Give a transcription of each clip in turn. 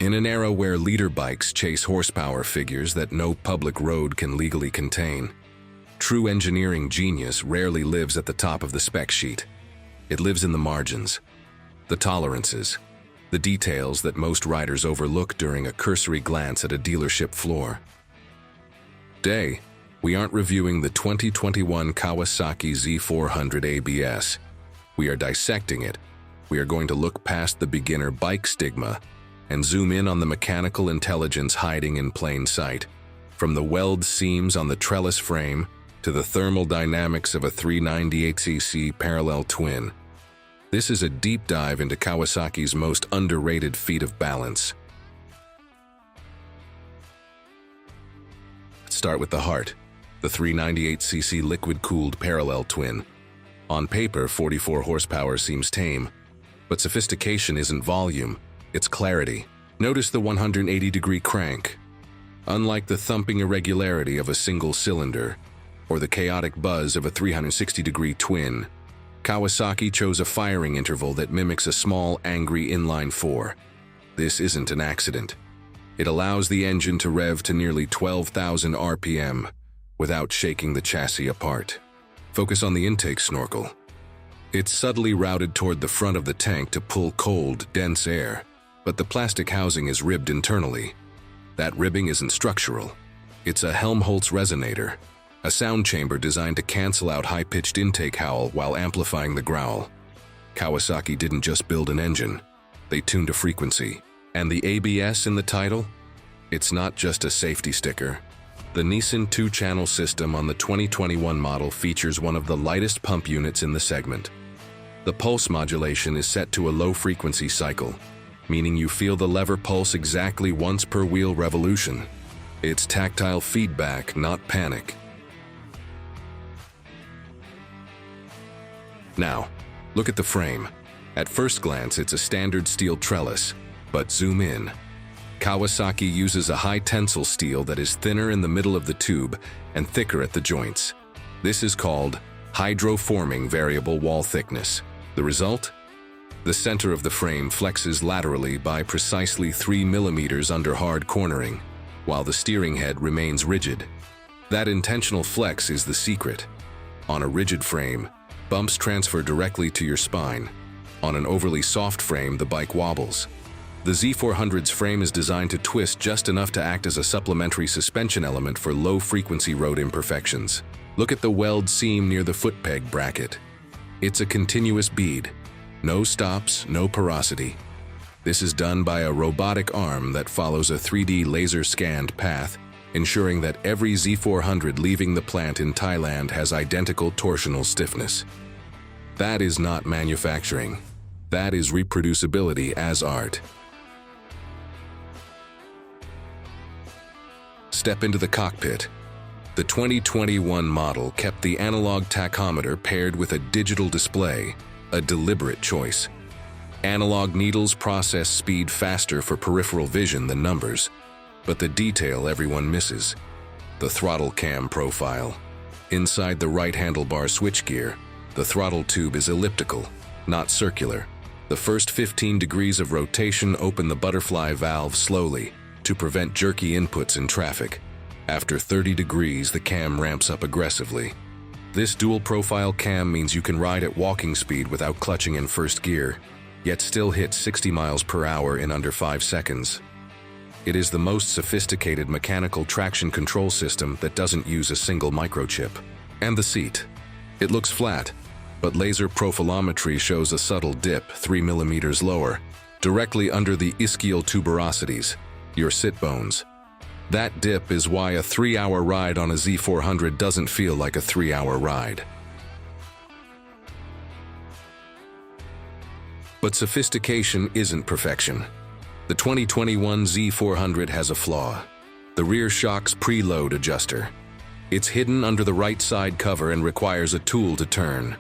In an era where leader bikes chase horsepower figures that no public road can legally contain, true engineering genius rarely lives at the top of the spec sheet. It lives in the margins, the tolerances, the details that most riders overlook during a cursory glance at a dealership floor. Today, we aren't reviewing the 2021 Kawasaki Z400 ABS. We are dissecting it. We are going to look past the beginner bike stigma and zoom in on the mechanical intelligence hiding in plain sight, from the weld seams on the trellis frame to the thermal dynamics of a 398cc parallel twin. This is a deep dive into Kawasaki's most underrated feat of balance. Let's start with the heart, the 398cc liquid-cooled parallel twin. On paper, 44 horsepower seems tame, but sophistication isn't volume, it's clarity. Notice the 180-degree crank. Unlike the thumping irregularity of a single cylinder or the chaotic buzz of a 360-degree twin, Kawasaki chose a firing interval that mimics a small, angry inline-4. This isn't an accident. It allows the engine to rev to nearly 12,000 RPM without shaking the chassis apart. Focus on the intake snorkel. It's subtly routed toward the front of the tank to pull cold, dense air, but the plastic housing is ribbed internally. That ribbing isn't structural. It's a Helmholtz resonator, a sound chamber designed to cancel out high-pitched intake howl while amplifying the growl. Kawasaki didn't just build an engine, they tuned a frequency. And the ABS in the title? It's not just a safety sticker. The Nissan 2-channel system on the 2021 model features one of the lightest pump units in the segment. The pulse modulation is set to a low-frequency cycle, meaning you feel the lever pulse exactly once per wheel revolution. It's tactile feedback, not panic. Now, look at the frame. At first glance, it's a standard steel trellis, but zoom in. Kawasaki uses a high tensile steel that is thinner in the middle of the tube and thicker at the joints. This is called hydroforming variable wall thickness. The result? The center of the frame flexes laterally by precisely 3 millimeters under hard cornering, while the steering head remains rigid. That intentional flex is the secret. On a rigid frame, bumps transfer directly to your spine. On an overly soft frame, the bike wobbles. The Z400's frame is designed to twist just enough to act as a supplementary suspension element for low-frequency road imperfections. Look at the weld seam near the foot peg bracket. It's a continuous bead. No stops, no porosity. This is done by a robotic arm that follows a 3D laser-scanned path, ensuring that every Z400 leaving the plant in Thailand has identical torsional stiffness. That is not manufacturing. That is reproducibility as art. Step into the cockpit. The 2021 model kept the analog tachometer paired with a digital display, a deliberate choice. Analog needles process speed faster for peripheral vision than numbers, but the detail everyone misses: the throttle cam profile. Inside the right handlebar switchgear, the throttle tube is elliptical, not circular. The first 15 degrees of rotation open the butterfly valve slowly to prevent jerky inputs in traffic. After 30 degrees, the cam ramps up aggressively. This dual-profile cam means you can ride at walking speed without clutching in first gear, yet still hit 60 miles per hour in under 5 seconds. It is the most sophisticated mechanical traction control system that doesn't use a single microchip. And the seat. It looks flat, but laser profilometry shows a subtle dip 3 millimeters lower, directly under the ischial tuberosities, your sit bones. That dip is why a 3-hour ride on a Z400 doesn't feel like a 3-hour ride. But sophistication isn't perfection. The 2021 Z400 has a flaw: the rear shock's preload adjuster. It's hidden under the right side cover and requires a tool to turn.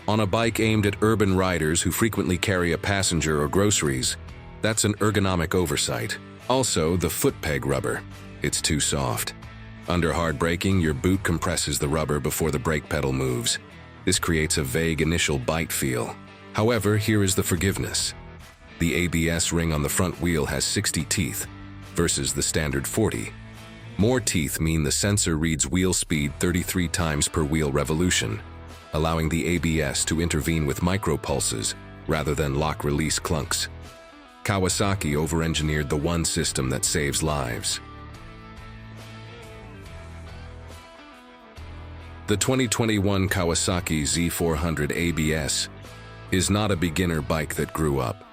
On a bike aimed at urban riders who frequently carry a passenger or groceries, that's an ergonomic oversight. Also, the foot peg rubber. It's too soft. Under hard braking, your boot compresses the rubber before the brake pedal moves. This creates a vague initial bite feel. However, here is the forgiveness. The ABS ring on the front wheel has 60 teeth versus the standard 40. More teeth mean the sensor reads wheel speed 33 times per wheel revolution, allowing the ABS to intervene with micropulses rather than lock-release clunks. Kawasaki over-engineered the one system that saves lives. The 2021 Kawasaki Z400 ABS is not a beginner bike that grew up.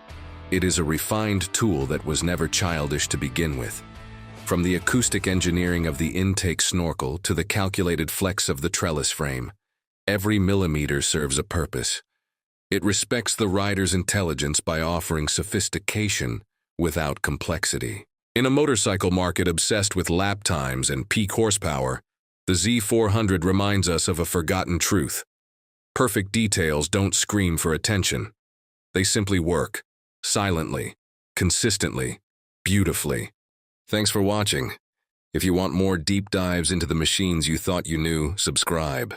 It is a refined tool that was never childish to begin with. From the acoustic engineering of the intake snorkel to the calculated flex of the trellis frame, every millimeter serves a purpose. It respects the rider's intelligence by offering sophistication without complexity. In a motorcycle market obsessed with lap times and peak horsepower, the Z400 reminds us of a forgotten truth. Perfect details don't scream for attention. They simply work, silently, consistently, beautifully. Thanks for watching. If you want more deep dives into the machines you thought you knew, subscribe.